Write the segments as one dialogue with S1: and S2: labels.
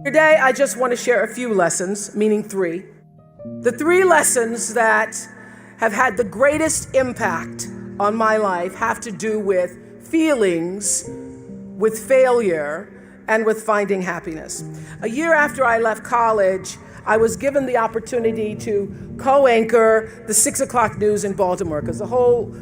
S1: Today, I just want to share a few lessons, meaning three. The three lessons that have had the greatest impact on my life have to do with feelings, with failure, and with finding happiness. A year after I left college, I was given the opportunity to co-anchor the 6 o'clock news in Baltimore, because the whole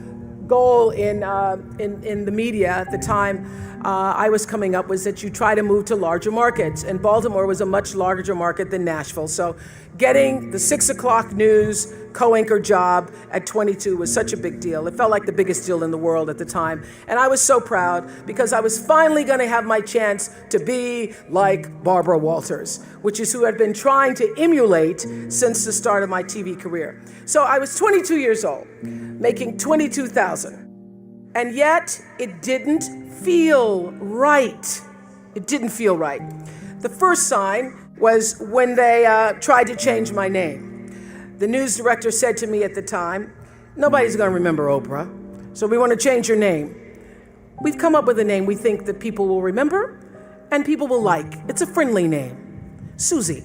S1: goal in the media at the time I was coming up was that you try to move to larger markets, and Baltimore was a much larger market than Nashville. So getting the 6 o'clock news co-anchor job at 22 was such a big deal. It felt like the biggest deal in the world at the time. And I was so proud because I was finally going to have my chance to be like Barbara Walters, which is who I'd been trying to emulate since the start of my TV career. So I was 22 years old, making $22,000. And yet it didn't feel right. It didn't feel right. The first sign was when they tried to change my name. The news director said to me at the time, "Nobody's going to remember Oprah, so we want to change your name. We've come up with a name we think that people will remember and people will like. It's a friendly name, Susie."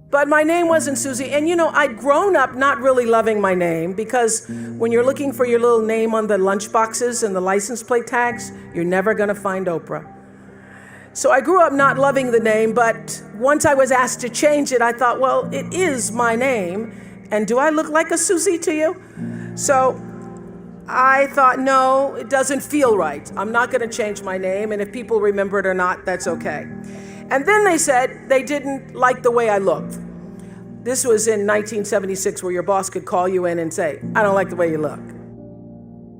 S1: But my name wasn't Susie. And I'd grown up not really loving my name, because when you're looking for your little name on the lunch boxes and the license plate tags, you're never going to find Oprah. So I grew up not loving the name, but once I was asked to change it, I thought, well, it is my name. And do I look like a Susie to you? So I thought, no, it doesn't feel right. I'm not going to change my name. And if people remember it or not, that's okay. And then they said they didn't like the way I looked. This was in 1976, where your boss could call you in and say, "I don't like the way you look."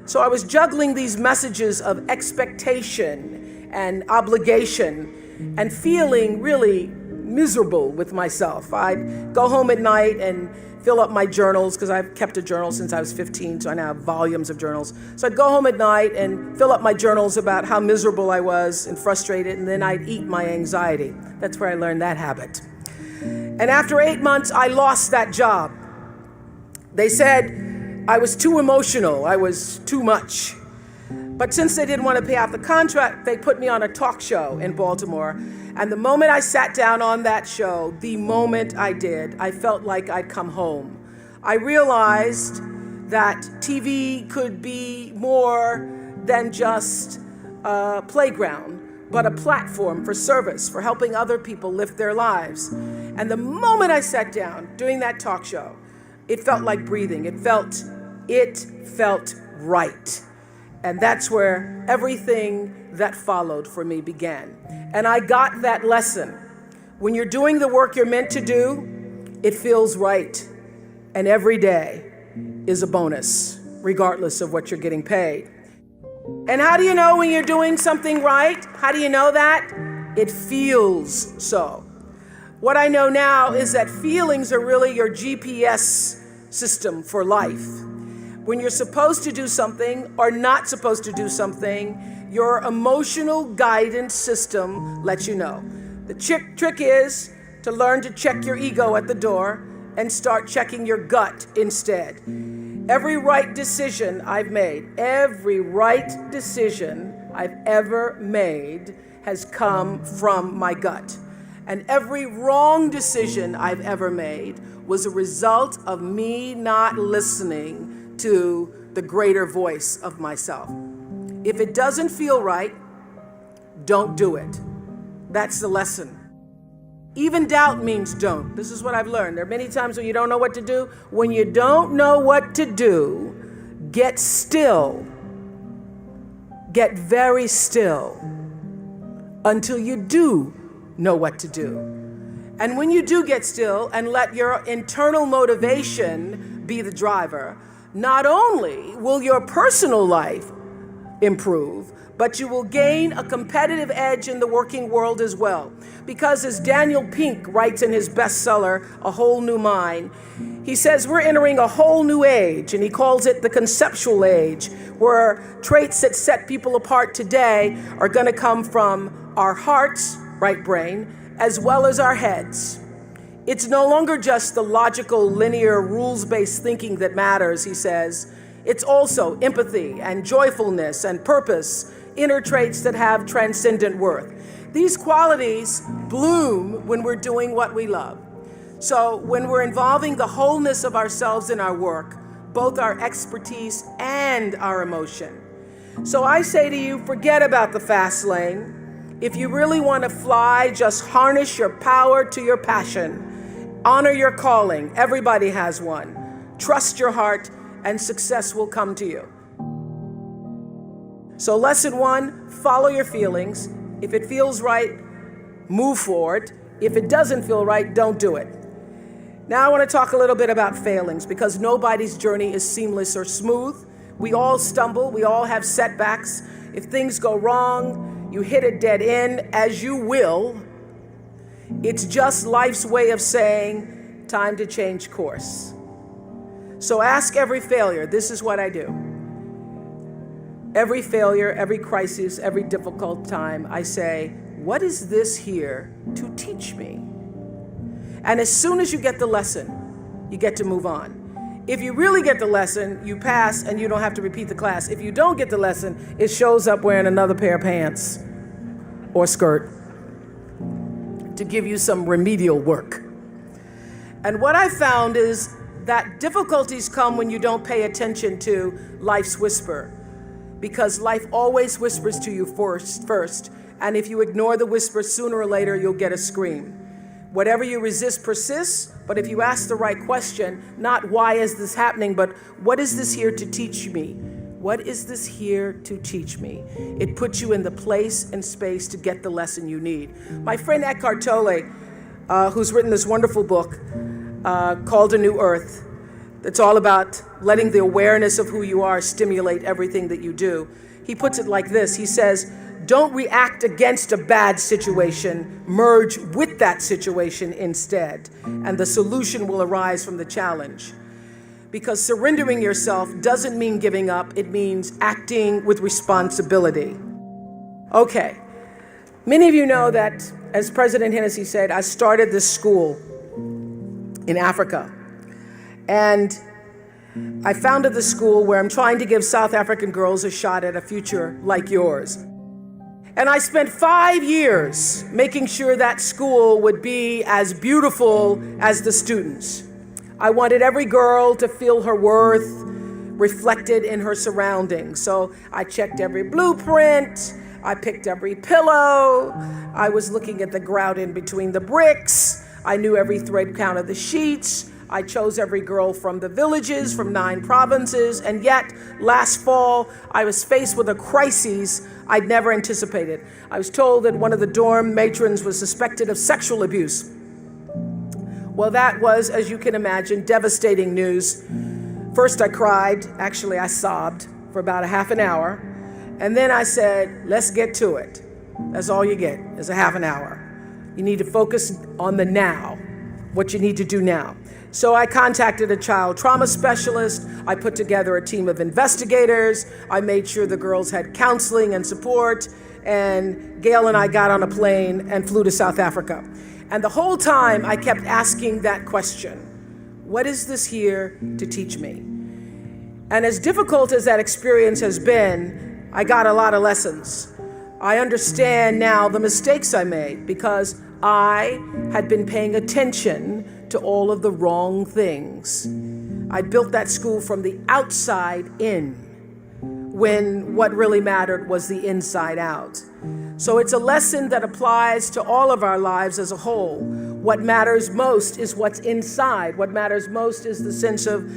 S1: So I was juggling these messages of expectation and obligation and feeling really miserable with myself. I'd go home at night and fill up my journals, because I've kept a journal since I was 15, so I now have volumes of journals. So I'd go home at night and fill up my journals about how miserable I was and frustrated, and then I'd eat my anxiety. That's where I learned that habit. And after 8 months, I lost that job. They said I was too emotional, I was too much. But since they didn't want to pay out the contract, they put me on a talk show in Baltimore. And the moment I sat down on that show, the moment I did, I felt like I'd come home. I realized that TV could be more than just a playground, but a platform for service, for helping other people live their lives. And the moment I sat down doing that talk show, it felt like breathing. It felt right. And that's where everything that followed for me began. And I got that lesson. When you're doing the work you're meant to do, it feels right. And every day is a bonus, regardless of what you're getting paid. And how do you know when you're doing something right? How do you know that? It feels so. What I know now is that feelings are really your GPS system for life. When you're supposed to do something or not supposed to do something, your emotional guidance system lets you know. The trick is to learn to check your ego at the door and start checking your gut instead. Every right decision I've made, every right decision I've ever made has come from my gut. And every wrong decision I've ever made was a result of me not listening to the greater voice of myself. If it doesn't feel right, don't do it. That's the lesson. Even doubt means don't. This is what I've learned. There are many times when you don't know what to do. When you don't know what to do, get still. Get very still until you do know what to do. And when you do get still and let your internal motivation be the driver, not only will your personal life improve, but you will gain a competitive edge in the working world as well. Because as Daniel Pink writes in his bestseller, A Whole New Mind, he says we're entering a whole new age, and he calls it the conceptual age, where traits that set people apart today are going to come from our hearts, right brain, as well as our heads. It's no longer just the logical, linear, rules-based thinking that matters, he says. It's also empathy and joyfulness and purpose, inner traits that have transcendent worth. These qualities bloom when we're doing what we love. So when we're involving the wholeness of ourselves in our work, both our expertise and our emotion. So I say to you, forget about the fast lane. If you really want to fly, just harness your power to your passion. Honor your calling. Everybody has one. Trust your heart, and success will come to you. So lesson 1, follow your feelings. If it feels right, move forward. If it doesn't feel right, don't do it. Now I want to talk a little bit about failings, because nobody's journey is seamless or smooth. We all stumble, we all have setbacks. If things go wrong, you hit a dead end, as you will. It's just life's way of saying, time to change course. So ask every failure. This is what I do. Every failure, every crisis, every difficult time, I say, what is this here to teach me? And as soon as you get the lesson, you get to move on. If you really get the lesson, you pass and you don't have to repeat the class. If you don't get the lesson, it shows up wearing another pair of pants or skirt to give you some remedial work. And what I found is that difficulties come when you don't pay attention to life's whisper, because life always whispers to you first. And if you ignore the whisper, sooner or later, you'll get a scream. Whatever you resist persists, but if you ask the right question, not why is this happening, but what is this here to teach me? What is this here to teach me? It puts you in the place and space to get the lesson you need. My friend Eckhart Tolle, who's written this wonderful book called A New Earth, that's all about letting the awareness of who you are stimulate everything that you do. He puts it like this. He says, don't react against a bad situation, merge with that situation instead, and the solution will arise from the challenge. Because surrendering yourself doesn't mean giving up, it means acting with responsibility. Okay, many of you know that, as President Hennessy said, I started this school in Africa. And I founded the school where I'm trying to give South African girls a shot at a future like yours. And I spent 5 years making sure that school would be as beautiful as the students. I wanted every girl to feel her worth reflected in her surroundings. So I checked every blueprint, I picked every pillow, I was looking at the grout in between the bricks, I knew every thread count of the sheets, I chose every girl from the villages, from 9 provinces, and yet last fall I was faced with a crisis I'd never anticipated. I was told that one of the dorm matrons was suspected of sexual abuse. Well, that was, as you can imagine, devastating news. First I cried, actually I sobbed for about a half an hour, and then I said, let's get to it. That's all you get, is a half an hour. You need to focus on the now, what you need to do now. So I contacted a child trauma specialist. I put together a team of investigators. I made sure the girls had counseling and support. And Gail and I got on a plane and flew to South Africa. And the whole time I kept asking that question, what is this here to teach me? And as difficult as that experience has been, I got a lot of lessons. I understand now the mistakes I made because I had been paying attention to all of the wrong things. I built that school from the outside in, when what really mattered was the inside out. So it's a lesson that applies to all of our lives as a whole. What matters most is what's inside. What matters most is the sense of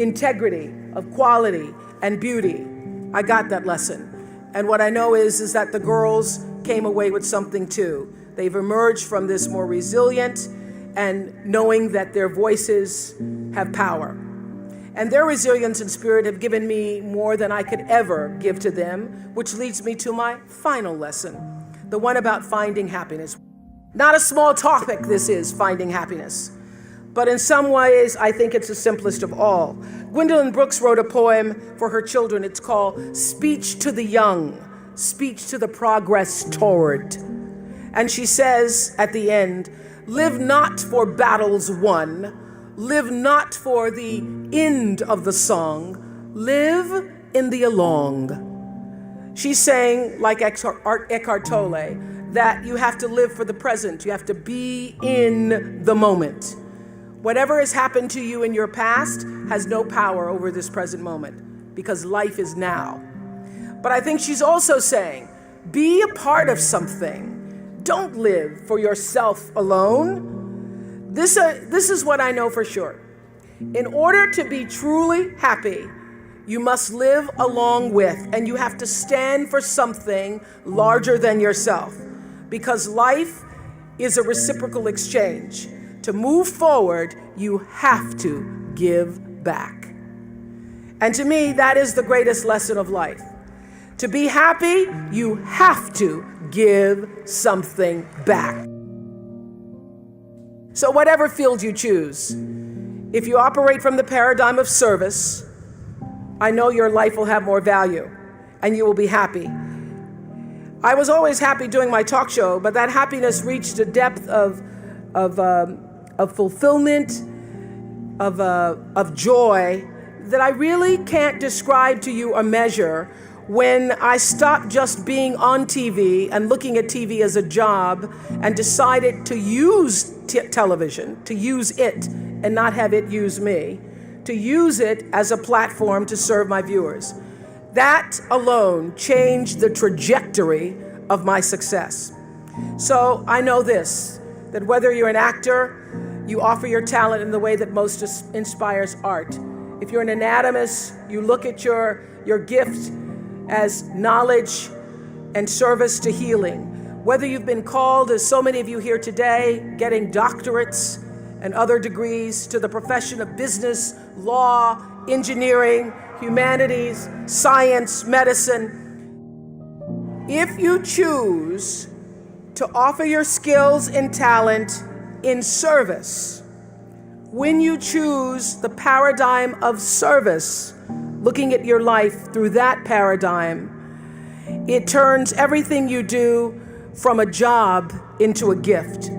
S1: integrity, of quality, and beauty. I got that lesson. And what I know is that the girls came away with something too. They've emerged from this more resilient and knowing that their voices have power. And their resilience and spirit have given me more than I could ever give to them, which leads me to my final lesson, the one about finding happiness. Not a small topic, this is, finding happiness. But in some ways, I think it's the simplest of all. Gwendolyn Brooks wrote a poem for her children. It's called Speech to the Young, Speech to the Progress Toward. And she says at the end, live not for battles won, live not for the end of the song, live in the along. She's saying, like Eckhart Tolle, that you have to live for the present. You have to be in the moment. Whatever has happened to you in your past has no power over this present moment because life is now. But I think she's also saying, be a part of something. Don't live for yourself alone. This is what I know for sure. In order to be truly happy, you must live along with, and you have to stand for something larger than yourself, because life is a reciprocal exchange. To move forward, you have to give back. And to me, that is the greatest lesson of life. To be happy, you have to give something back. So whatever field you choose, if you operate from the paradigm of service, I know your life will have more value and you will be happy. I was always happy doing my talk show, but that happiness reached a depth of fulfillment, of joy that I really can't describe to you or measure when I stopped just being on TV and looking at TV as a job and decided to use television, to use it and not have it use me, to use it as a platform to serve my viewers. That alone changed the trajectory of my success. So I know this, that whether you're an actor, you offer your talent in the way that most inspires art. If you're an anatomist, you look at your gift as knowledge and service to healing. Whether you've been called, as so many of you here today, getting doctorates and other degrees, to the profession of business, law, engineering, humanities, science, medicine. If you choose to offer your skills and talent in service, when you choose the paradigm of service, looking at your life through that paradigm, it turns everything you do from a job into a gift.